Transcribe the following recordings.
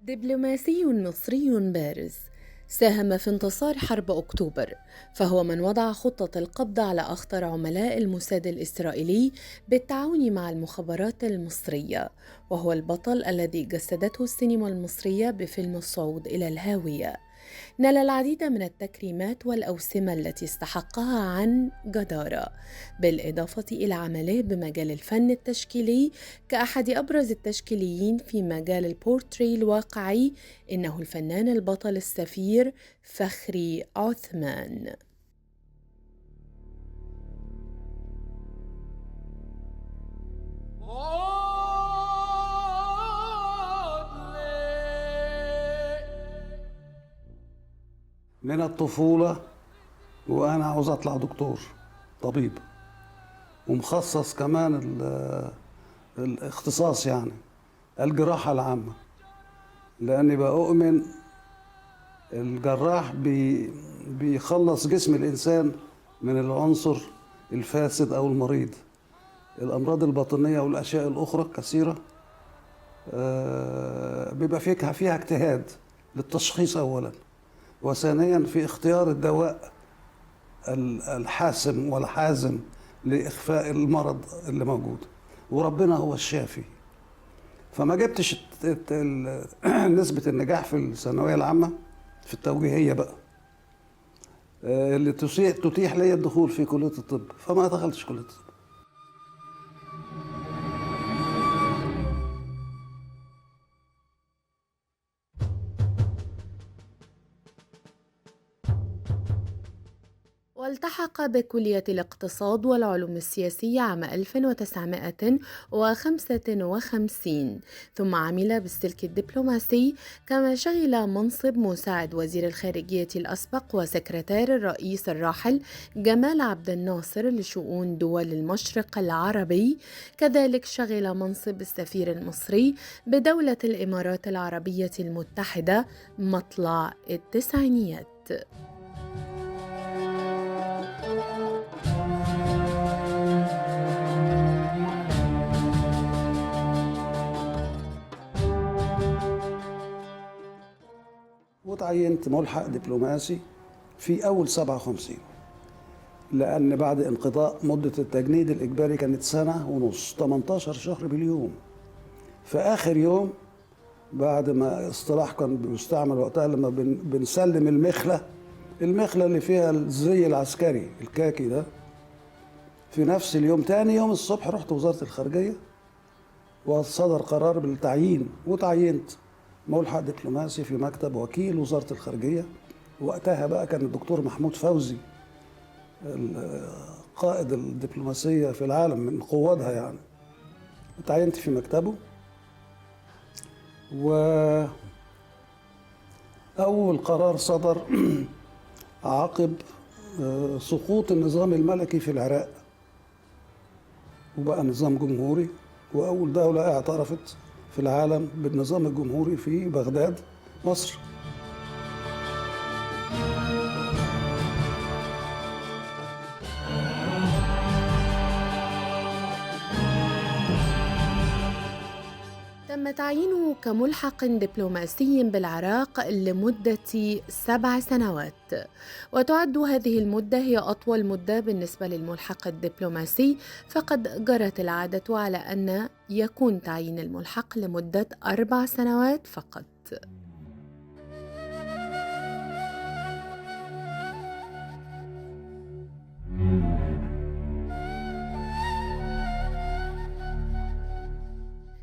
دبلوماسي مصري بارز ساهم في انتصار حرب أكتوبر، فهو من وضع خطة القبض على أخطر عملاء الموساد الإسرائيلي بالتعاون مع المخابرات المصرية، وهو البطل الذي جسدته السينما المصرية بفيلم الصعود إلى الهاوية. نال العديد من التكريمات والأوسمة التي استحقها عن جدارة، بالإضافة إلى عمله بمجال الفن التشكيلي كأحد أبرز التشكيليين في مجال البورتري الواقعي. إنه الفنان البطل السفير فخري عثمان. من الطفولة وأنا عاوز أطلع دكتور طبيب، ومخصص كمان الاختصاص يعني الجراحة العامة، لأني بؤمن الجراح بيخلص جسم الإنسان من العنصر الفاسد أو المريض. الأمراض الباطنية والأشياء الأخرى كثيرة بيبقى فيها اجتهاد للتشخيص أولا، وثانيا في اختيار الدواء الحاسم والحازم لإخفاء المرض اللي موجود، وربنا هو الشافي. فما جبتش نسبة النجاح في الثانوية العامة في التوجيهية بقى اللي تتيح لي الدخول في كلية الطب، فما دخلتش كلية الطب. والتحق بكلية الاقتصاد والعلوم السياسية عام 1955، ثم عمل بالسلك الدبلوماسي، كما شغل منصب مساعد وزير الخارجية الأسبق وسكرتير الرئيس الراحل جمال عبد الناصر لشؤون دول المشرق العربي. كذلك شغل منصب السفير المصري بدولة الإمارات العربية المتحدة مطلع التسعينيات. وتعينت ملحق دبلوماسي في أول 57، لأن بعد انقضاء مدة التجنيد الإجباري كانت سنة ونص، 18 شهر باليوم. في آخر يوم بعد ما اصطلاح كان بيستعمل وقتها لما بنسلم المخلة اللي فيها الزي العسكري الكاكي ده، في نفس اليوم تاني يوم الصبح رحت وزارة الخارجية وصدر قرار بالتعيين، وتعينت ملحق دبلوماسي في مكتب وكيل وزارة الخارجية. وقتها بقى كان الدكتور محمود فوزي قائد الدبلوماسية في العالم من قوادها يعني. تعينت في مكتبه، وأول قرار صدر عقب سقوط النظام الملكي في العراق وبقى نظام جمهوري، وأول دولة اعترفت في العالم بالنظام الجمهوري في بغداد مصر. تم تعيينه كملحق دبلوماسي بالعراق لمدة 7 سنوات، وتعد هذه المدة هي أطول مدة بالنسبة للملحق الدبلوماسي، فقد جرت العادة على أن يكون تعيين الملحق لمدة 4 سنوات فقط.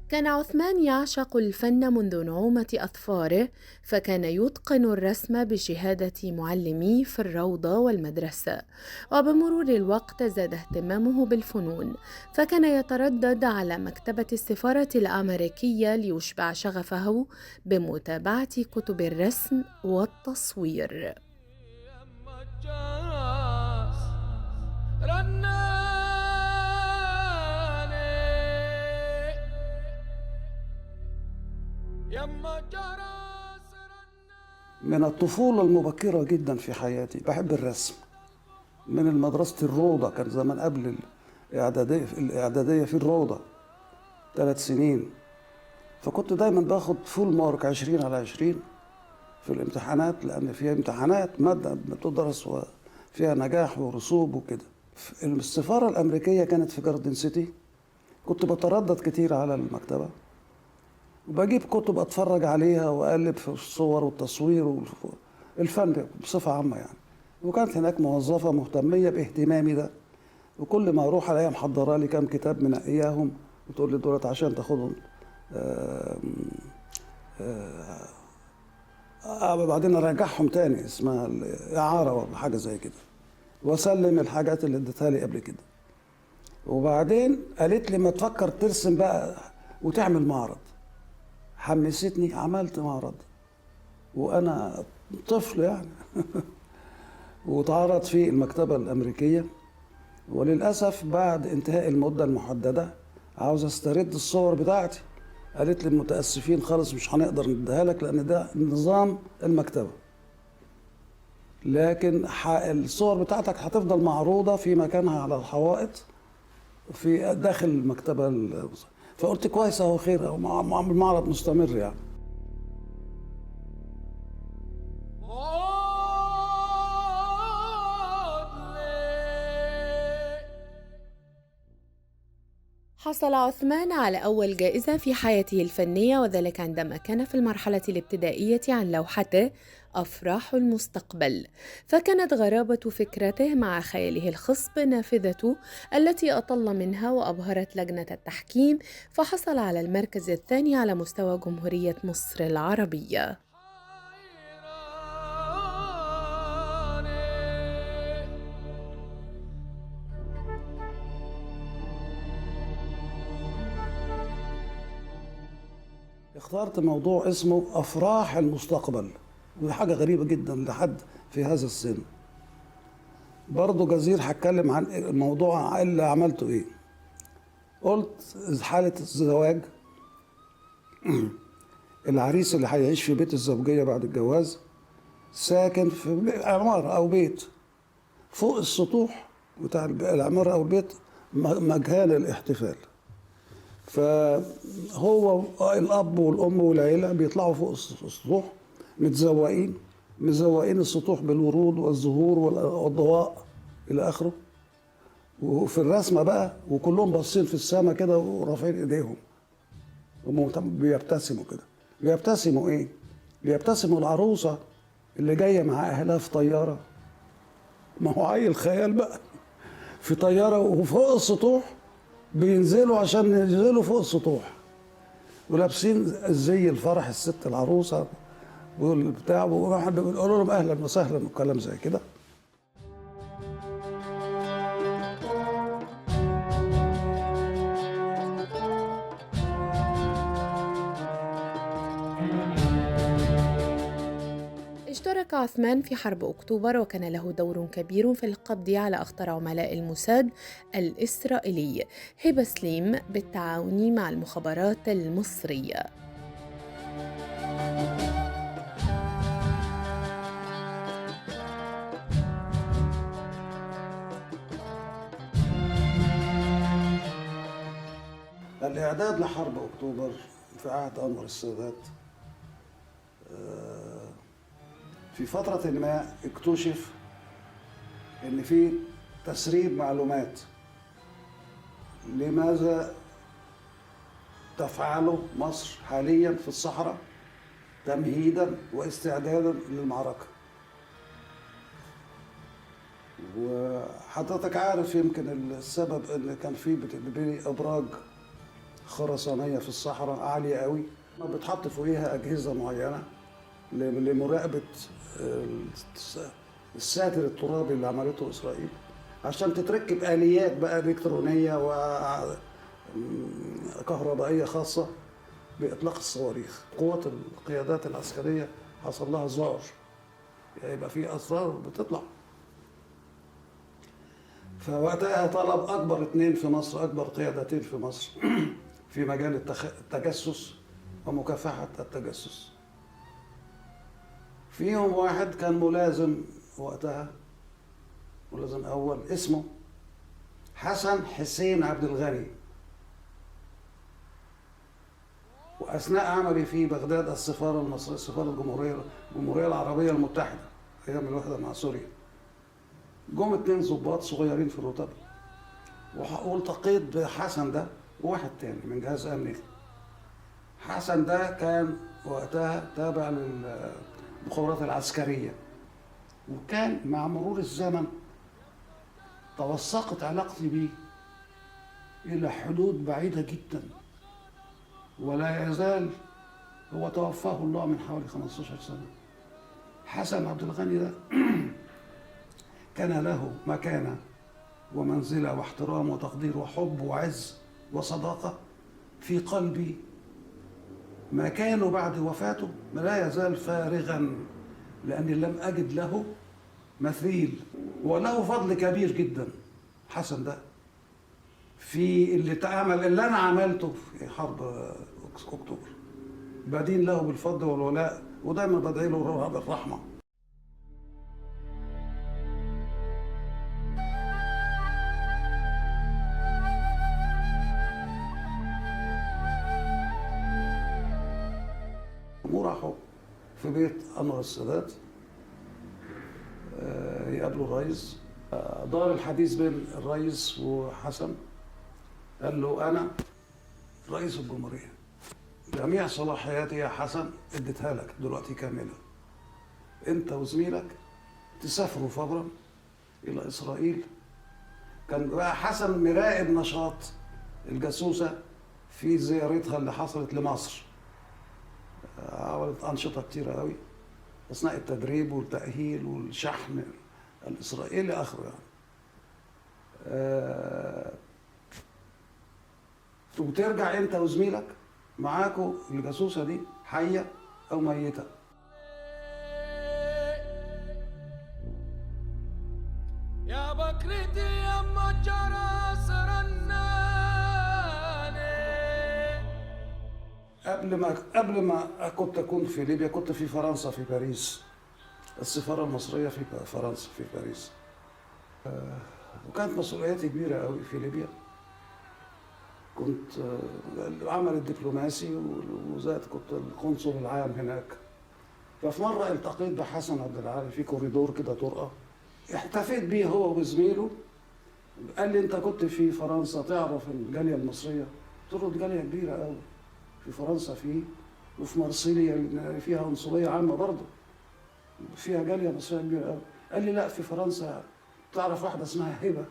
كان عثمان يعشق الفن منذ نعومة أظفاره، فكان يتقن الرسم بشهادة معلميه في الروضة والمدرسة، وبمرور الوقت زاد اهتمامه بالفنون، فكان يتردد على مكتبة السفارة الأمريكية ليشبع شغفه بمتابعة كتب الرسم والتصوير. من الطفولة المبكرة جدا في حياتي بحب الرسم. من مدرسة الروضة، كان زمان قبل الإعدادية في الروضة 3 سنين، فكنت دايما باخد فول مارك 20/20 في الامتحانات، لأن فيها امتحانات مادة بتدرس وفيها نجاح ورسوب وكده. السفارة الأمريكية كانت في جاردن سيتي، كنت بتردد كتير على المكتبة وبجيب كتب أتفرج عليها وأقلب في الصور والتصوير والفن بصفة عامة يعني. وكانت هناك موظفة مهتمية باهتمامي ده، وكل ما أروح ألاقيها محضرة لي كام كتاب من إياهم وتقول لي دولت عشان تاخدهم بعدين ارجعهم تاني، اسمها الاعاره ولا حاجه زي كده، واسلم الحاجات اللي اديتها لي قبل كده. وبعدين قالت لي ما تفكر ترسم بقى وتعمل معرض. حمستني، عملت معرض وانا طفل يعني واتعرض في المكتبه الامريكيه. وللاسف بعد انتهاء المده المحدده عاوز استرد الصور بتاعتي، قالت لي متاسفين خالص مش هنقدر نديها لك لان ده نظام المكتبه، لكن الصور بتاعتك هتفضل معروضه في مكانها على الحوائط في داخل المكتبه. فقلت كويس اهو، خير اهو، المعرض مستمر يعني. حصل عثمان على أول جائزة في حياته الفنية، وذلك عندما كان في المرحلة الابتدائية عن لوحته أفراح المستقبل. فكانت غرابة فكرته مع خياله الخصب نافذته التي أطل منها وأبهرت لجنة التحكيم، فحصل على المركز الثاني على مستوى جمهورية مصر العربية. اخترت موضوع اسمه أفراح المستقبل، ودي حاجة غريبة جدا لحد في هذا السن. برضه جزير هتكلم عن الموضوع اللي عملته ايه. قلت حالة الزواج، العريس اللي هيعيش في بيت الزوجية بعد الجواز ساكن في عمارة أو بيت، فوق السطوح بتاع العمارة أو البيت مجال الاحتفال. فهو الأب والأم والعيلة بيطلعوا فوق السطوح مزوقين السطوح بالورود والزهور والضواء إلى آخره. وفي الرسمة بقى وكلهم باصين في السماء كده ورافعين إيديهم بيبتسموا كده. بيبتسموا إيه؟ بيبتسموا العروسة اللي جاية مع أهلها في طيارة، ما هو عيل خيال بقى، في طيارة وفوق السطوح بينزلوا عشان ينزلوا فوق السطوح ولابسين زي الفرح الست العروسه والبتاع، بيقولوا لهم اهلا وسهلا وكلام زي كده. اشترك عثمان في حرب أكتوبر، وكان له دور كبير في القبض على أخطر عملاء الموساد الإسرائيلي هبة سليم بالتعاون مع المخابرات المصرية. الإعداد لحرب أكتوبر في عهد أنور السادات، في فترة ما اكتشف إن في تسريب معلومات لماذا تفعله مصر حاليا في الصحراء تمهيدا واستعدادا للمعركة. وحضرتك عارف يمكن السبب ان كان في بتبني ابراج خرسانيه في الصحراء عاليه قوي، ما بتحط فوقيها اجهزه معينه لمراقبه الساتر الترابي اللي عملته اسرائيل، عشان تتركب اليات بقى الكترونيه وكهربائيه خاصه باطلاق الصواريخ. قوه القيادات العسكريه حصل لها ذعر، يبقى في اسرار بتطلع. فوقتها طلب أكبر اتنين في مصر، أكبر قيادتين في مصر في مجال التجسس ومكافحة التجسس. فيهم واحد كان ملازم وقتها، ملازم أول، اسمه حسن حسين عبد الغني. واثناء عملي في بغداد السفاره المصريه، سفاره الجمهوريه العربيه المتحده ايام الوحده مع سوريا، جم 2 ضباط صغيرين في الرتب، والتقيت بحسن ده وواحد تاني من جهاز امني. حسن ده كان وقتها تابع للمخابرات العسكريه، وكان مع مرور الزمن توثقت علاقتي بيه الى حدود بعيده جدا، ولا يزال. هو توفاه الله من حوالي 15 سنه. حسن عبد الغني ده كان له مكانه ومنزله واحترام وتقدير وحب وعز وصداقه في قلبي. مكانه بعد وفاته لا يزال فارغا، لاني لم اجد له مثيل، وله فضل كبير جدا حسن ده في اللي انا عملته في حرب اكتوبر. بدين له بالفضل والولاء، ودايما بدعي له بالرحمه. وراحوا في بيت انور السادات يقابلوا الرئيس. دار الحديث بين الرئيس وحسن، قال له انا رئيس الجمهوريه، جميع صلاحياتي يا حسن اديتها لك دلوقتي كامله، انت وزميلك تسافروا فورا الى اسرائيل. كان بقى حسن مراقب نشاط الجاسوسه في زيارتها اللي حصلت لمصر، عملت انشطه كتيره قوي اثناء التدريب والتاهيل والشحن الاسرائيلي اخره يعني. وترجع انت وزميلك معاكوا الجاسوسه دي حيه او ميته. يا بكرتي يا مجرى سرناني. قبل ما كنت اكون في ليبيا كنت في فرنسا في باريس، السفاره المصريه في فرنسا في باريس. وكانت مسؤولياتي كبيره قوي في ليبيا. كنت العمل الدبلوماسي، وزاد كنت القنصل العام هناك. ففي مره التقيت بحسن عبد العالي في كوريدور كده طرقه، احتفيت بيه هو وزميله. قال لي انت كنت في فرنسا تعرف الجاليه المصريه؟ قلت له دي جاليه كبيره قوي في فرنسا، وفي مرسيليا فيها عنصريه عامه برضه، فيها جاليه مصريه كبيره قوي. قال لي لا، في فرنسا تعرف واحده اسمها هبه؟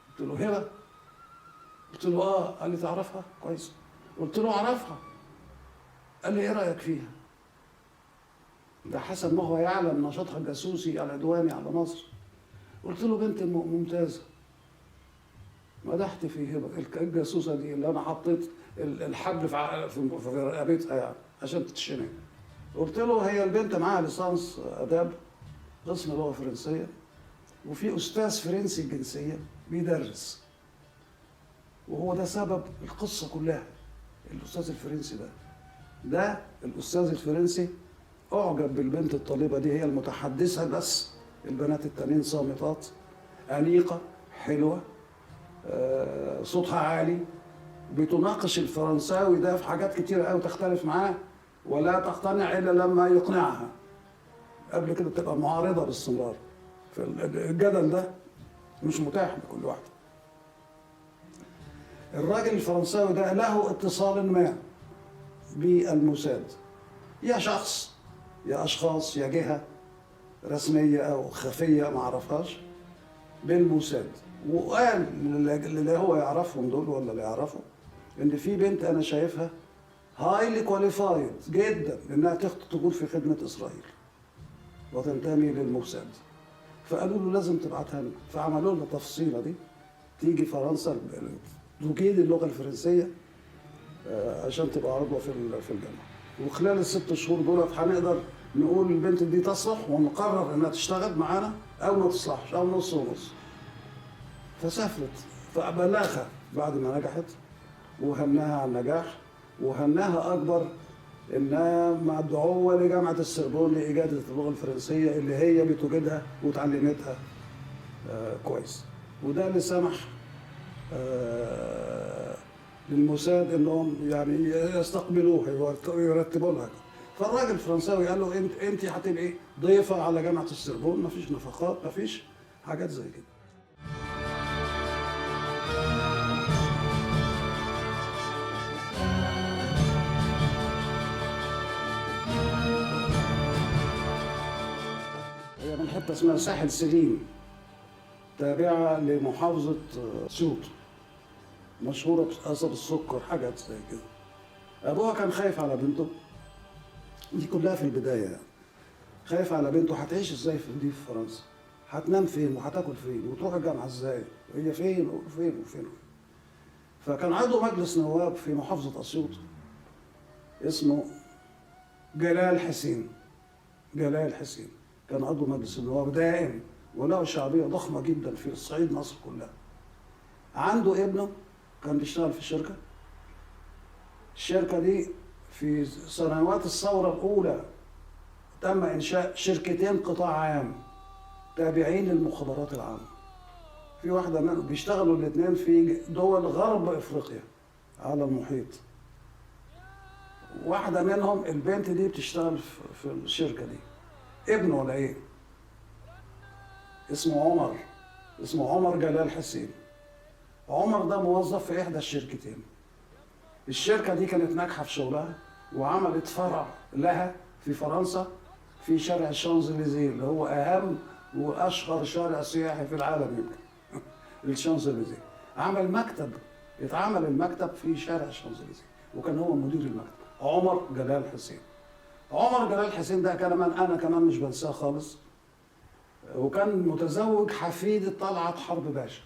قلت له هبه؟ قلت له اه. قال لي تعرفها كويس؟ قلت له اعرفها. قال لي ايه رايك فيها؟ ده حسب ما هو يعلم نشاطها الجاسوسي العدواني على مصر. قلت له بنت ممتازه. مدحت في هبه الجاسوسه دي اللي انا حطيت الحبل في رقبتها يعني عشان تتشنق. قلت له هي البنت معاها ليسانس اداب قسم لغه فرنسيه، وفي استاذ فرنسي الجنسيه بيدرس، وهو ده سبب القصه كلها. الاستاذ الفرنسي ده الأستاذ الفرنسي أعجب بالبنت الطالبة دي، هي المتحدثة بس، البنات التانيين صامتات، أنيقة حلوة، صوتها عالي، بتناقش الفرنساوي ده في حاجات كتيرة قوي، تختلف معاه ولا تقتنع إلا لما يقنعها. قبل كده تبقى معارضة باستمرار. فالجدل ده مش متاح لكل واحد. الراجل الفرنساوي ده له اتصال ما بالموساد، يا شخص يا اشخاص يا جهه رسميه او خفيه ما اعرفهاش بالموساد. وقال اللي هو يعرفهم دول ولا اللي يعرفوا ان في بنت انا شايفها هايلي كواليفايد جدا انها تكون في خدمه اسرائيل وتنتمي للموساد. فقالوا له لازم تبعتها لنا، فعملوا لنا التفصيله دي تيجي فرنسا تجيد اللغه الفرنسيه عشان تبقى عضوه في الجامعه. وخلال ال6 شهور دول هنقدر نقول البنت دي تصلح ونقرر انها تشتغل معانا او ما تصلحش او نص ونص. فسافرت، فبلغها بعد ما نجحت وهناها على النجاح، وهناها اكبر انها مدعوه لجامعه السربون لاجاده اللغه الفرنسيه اللي هي بتجيدها وتعلمتها كويس. وده اللي سمح للموساد انهم يعني يستقبلوها ويرتبوا لها. فالراجل الفرنساوي قال له انت هتبقي ضيفه على جامعه السربون، مفيش نفقات، مفيش حاجات زي كده. هي من حته اسمها ساحل سليم، تابعه لمحافظه اسيوط، مشهوره بقصب السكر، حاجات زي كده. ابوها كان خايف على بنته، دي كلها في البدايه يعني. خايف على بنته هتعيش ازاي في فرنسا؟ هتنام فين وهتاكل فين وتروح الجامعه ازاي؟ وهي فين وفين وفين؟ فكان عضو مجلس نواب في محافظه اسيوط اسمه جلال حسين. جلال حسين كان عضو مجلس النواب دائم وله شعبيه ضخمه جدا في الصعيد مصر كلها. عنده ابنه كان بيشتغل في الشركه دي في سنوات الثوره الاولى تم انشاء شركتين قطاع عام تابعين للمخابرات العامه. في واحده منهم بيشتغلوا الاثنين في دول غرب افريقيا على المحيط. واحده منهم البنت دي بتشتغل في الشركه دي. ابنه ولا ايه؟ اسمه عمر جلال حسين. عمر ده موظف في احدى الشركتين. الشركه دي كانت ناجحه في شغلها وعملت فرع لها في فرنسا في شارع الشانزليزيه اللي هو اهم واشهر شارع سياحي في العالم يمكن. الشانزليزيه عمل مكتب، اتعمل المكتب في شارع الشانزليزيه وكان هو مدير المكتب عمر جلال حسين. عمر جلال حسين ده كان انا كمان مش بنساه خالص، وكان متزوج حفيدة طلعت حرب باشا.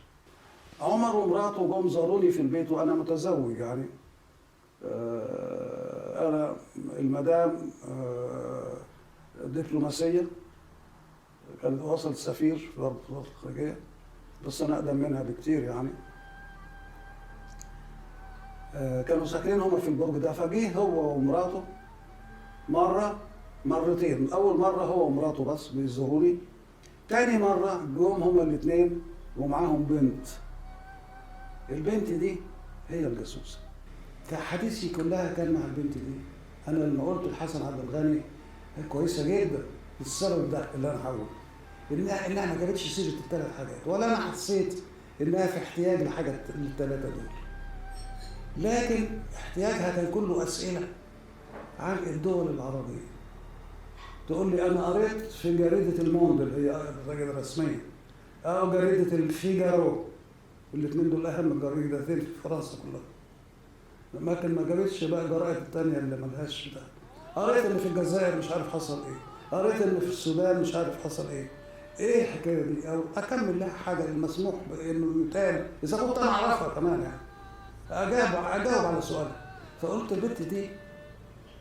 عمر ومراته جم زاروني في البيت وانا متزوج يعني. انا المدام دبلوماسيه، كانت وصلت سفير في الوزاره الخارجيه، بس انا اقدم منها بكتير يعني. كانوا ساكنين هما في البرج ده، فجه هو ومراته مرتين. اول مره هو ومراته بس بيزوروني، تاني مره جم هما الاثنين ومعاهم بنت. البنت دي هي الجاسوسه. حديثي كلها كان مع البنت دي. انا لما قلت لحسن عبد الغني كويسه جدا السبب ده اللي انا هقوله، انها ما جابتش سيره الثلاث حاجات، ولا انا حسيت انها في احتياج لحاجه الثلاثه دول، لكن احتياجها كان كله اسئله عن الدول العربيه. تقول لي انا قريت في جريده الموند اللي هي الجريده الرسميه، او جريده الفيجارو، الاثنين دول اهم جريدتين في فرنسا كلها، لكن ما جابتش بقى الجرائد الثانيه اللي ملهاش بتاع. قريت ان في الجزائر مش عارف حصل ايه، قريت ان في السودان مش عارف حصل ايه. ايه الحكايه دي؟ او اكمل لها حاجه المسموح بانه يتقال اذا كنت انا اعرفها كمان يعني. اجاوب على سؤالها. فقلت البنت دي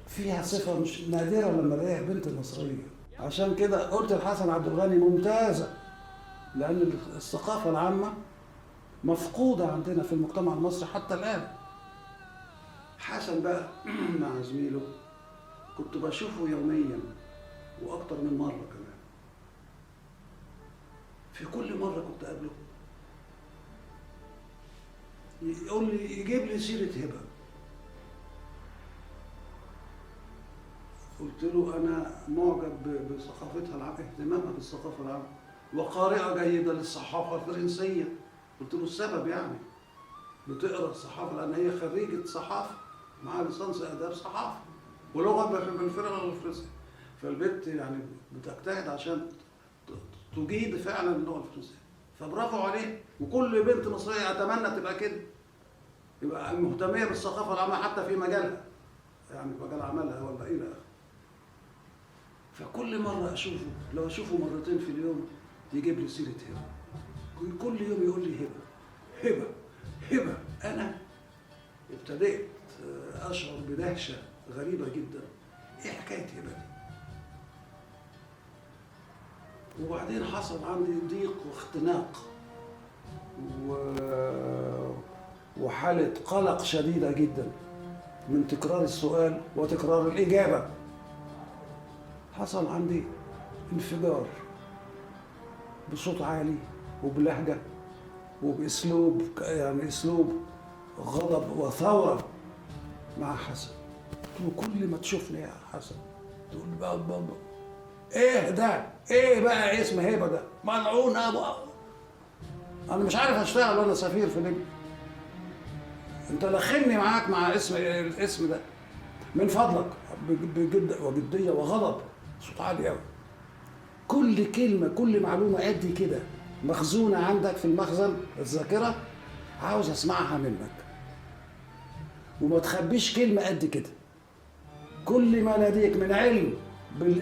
فيها صفه مش نادره لما الاقيها بنت مصريه. عشان كده قلت لحسن عبد الغني ممتازه، لان الثقافه العامه مفقوده عندنا في المجتمع المصري حتى الان. حسن بقى مع زميله كنت بشوفه يوميا واكتر من مره كمان. في كل مره كنت اقابله يقول لي يجيب لي سيره هبه. قلت له انا معجب بثقافتها العامه، اهتمامها بالثقافه العامه، وقارئه جيده للصحافه الفرنسيه. قلت له السبب يعني بتقرا الصحافه لان هي خريجه صحافه مع ليسانس اداب صحافه ولغه بالفرقه الفرنسيه. فالبنت يعني بتجتهد عشان تجيد فعلا اللغه الفرنسيه، فبرافو عليه. وكل بنت مصريه اتمنى تبقى كده، يبقى مهتميه بالثقافه العامه حتى في مجالها، يعني مجال عملها ولا الى اخره. فكل مره اشوفه، لو اشوفه مرتين في اليوم يجيب لي سيره هبه، كل يوم يقول لي هبه هبه هبه. انا ابتديت اشعر بدهشه غريبه جدا، ايه حكايه هبه دي؟ وبعدين حصل عندي ضيق واختناق وحاله قلق شديده جدا من تكرار السؤال وتكرار الاجابه. حصل عندي انفجار بصوت عالي وبلهجه وباسلوب، يعني اسلوب غضب وثورة مع حسن. قلت له كل ما تشوفني يا حسن تقول بابا ايه ده؟ ايه بقى اسم هيبه ده؟ ملعون ابو. انا مش عارف اشتغل وانا سفير في ليبيا. انت دخلني معاك مع الاسم ده من فضلك، بجد وجديه وغضب، صوت عالي قوي. كل كلمه كل معلومه قد كده مخزونه عندك في المخزن الذاكره، عاوز اسمعها منك، وما تخبيش كلمه قد كده. كل ما لديك من علم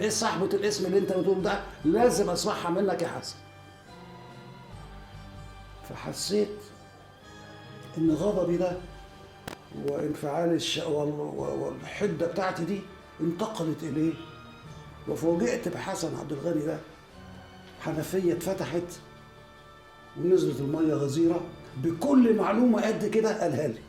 صاحبة الاسم اللي انت بتقول ده لازم اسمعها منك يا حسن. فحسيت ان غضبي ده وانفعال والحده بتاعتي دي انتقلت اليه، وفوجئت بحسن عبد الغني ده. حنفيه اتفتحت ونزلت الميه غزيره بكل معلومه قد كده قالها لي.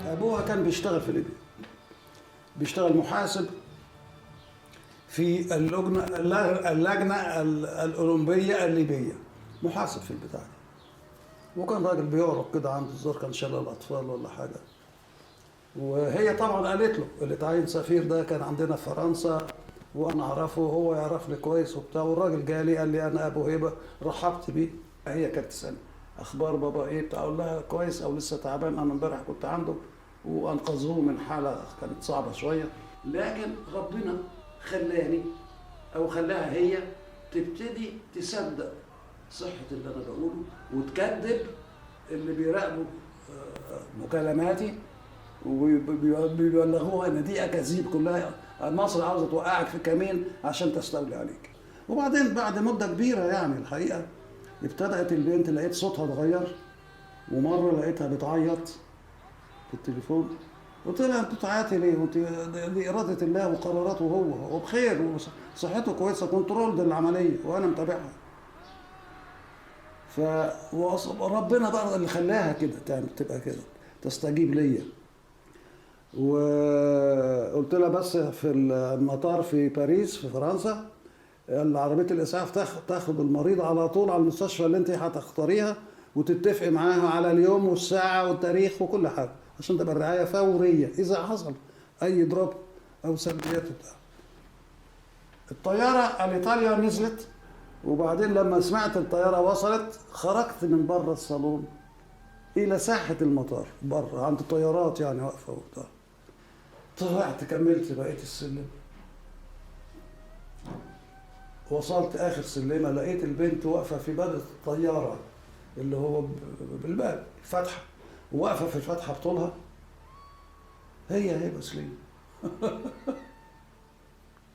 أبوها كان بيشتغل في ليبيا، بيشتغل محاسب في اللجنة الأولمبية الليبية، محاسب في البتاع دي. وكان راجل بيعرق كده عنده الظاهر كان شلل الأطفال ولا حاجة. وهي طبعا قالت له اللي تعين سفير ده كان عندنا في فرنسا وأنا أعرفه وهو يعرفني كويس وبتاع. والراجل جالي قال لي أنا أبو هيبة، رحبت بيه. هي كانت تسألني أخبار بابا إيه؟ أقول لها كويس أو لسه تعبان، أنا امبارح كنت عنده وانقذوه من حاله كانت صعبه شويه. لكن ربنا خلاني او خلاها هي تبتدي تصدق صحه اللي انا بقوله وتكذب اللي بيراقبوا مكالماتي وبيبلغوها ان دي اكاذيب كلها، مصر عاوزه توقعك في كمين عشان تستولي عليك. وبعدين بعد مده كبيره يعني الحقيقه ابتدات البنت لقيت صوتها اتغير، ومره لقيتها بتعيط في التليفون. قلت لها انت بتعيطي ليه؟ وانت دي اراده الله وقراراته هو وبخير وصحته كويسه، كنترول العمليه وانا متابعها. فربنا بقى اللي خلاها كده تعمل تبقى كده تستجيب ليا. وقلت لها بس في المطار في باريس في فرنسا عربيه الاسعاف تاخد المريض على طول على المستشفى اللي انت هتختاريها، وتتفق معاها على اليوم والساعه والتاريخ وكل حاجه عشان تبقى الرعايه فوريه اذا حصل اي دروب او سلبيات بتاع. الطياره الايطاليا نزلت، وبعدين لما سمعت الطياره وصلت خرجت من بره الصالون الى ساحه المطار بره عند الطيارات يعني واقفه وبتاع. طلعت كملت بقيت السلم، وصلت اخر سلمه لقيت البنت واقفه في باب الطياره اللي هو بالباب الفتحه، وواقفه في الفتحه بطولها. هي سليم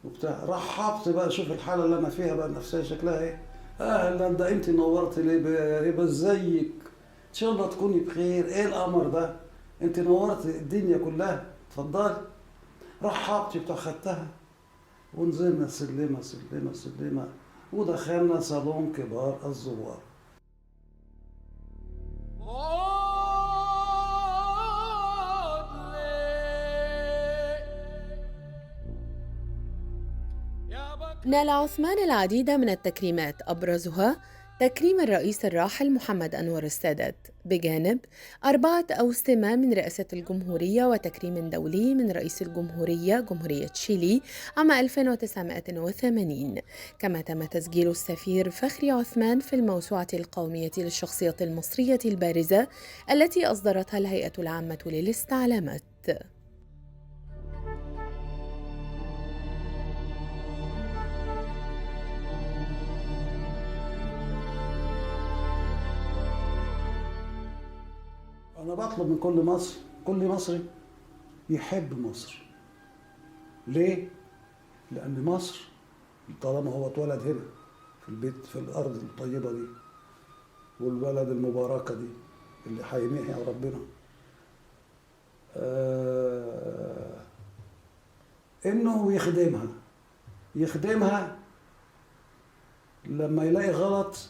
وبتاع. رحبت بقى شوف الحاله اللي انا فيها بقى النفسيه شكلها ايه. اهلا ده انت نورت لي يبقى ازيك، ان شاء الله تكوني بخير، ايه الامر ده، انت نورت الدنيا كلها، اتفضلي. رحبت بتاع خدتها ونزلنا سلمه ودخلنا صالون كبار الزوار. نال عثمان العديد من التكريمات، أبرزها تكريم الرئيس الراحل محمد أنور السادات، بجانب 4 أوسمة من رئاسة الجمهورية وتكريم دولي من رئيس الجمهورية جمهورية تشيلي عام 1980. كما تم تسجيل السفير فخري عثمان في الموسوعة القومية للشخصيات المصرية البارزة التي أصدرتها الهيئة العامة للاستعلامات. أنا بطلب من كل مصري يحب مصر. ليه؟ لأن مصر طالما هو اتولد هنا في البيت في الأرض الطيبة دي والبلد المباركة دي اللي هيميها ربنا، إنه يخدمها لما يلاقي غلط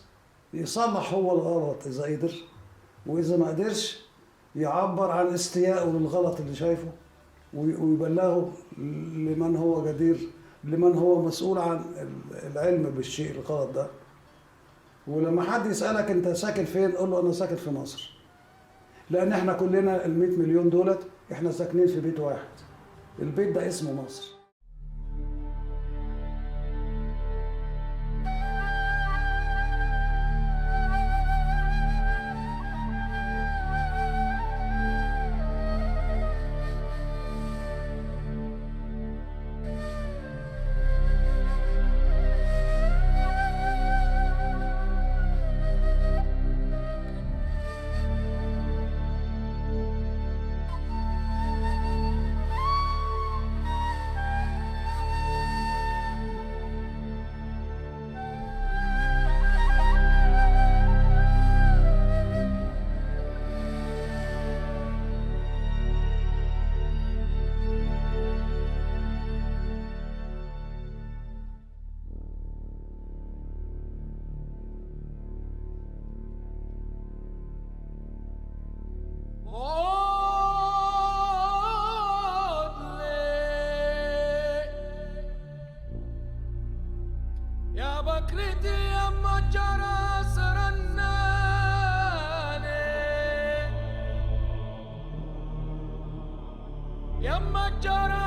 يصلح هو الغلط إذا قدر، وإذا ما قدرش يعبر عن استيائه للغلط اللي شايفه ويبلغوا لمن هو جدير، لمن هو مسؤول عن العلم بالشيء الغلط ده. ولما حد يسألك انت ساكن فين، قول له انا ساكن في مصر، لان احنا كلنا ال 100 مليون دولت احنا ساكنين في بيت واحد، البيت ده اسمه مصر. يا بكرتي يا مجرى سرناني، يا مجرى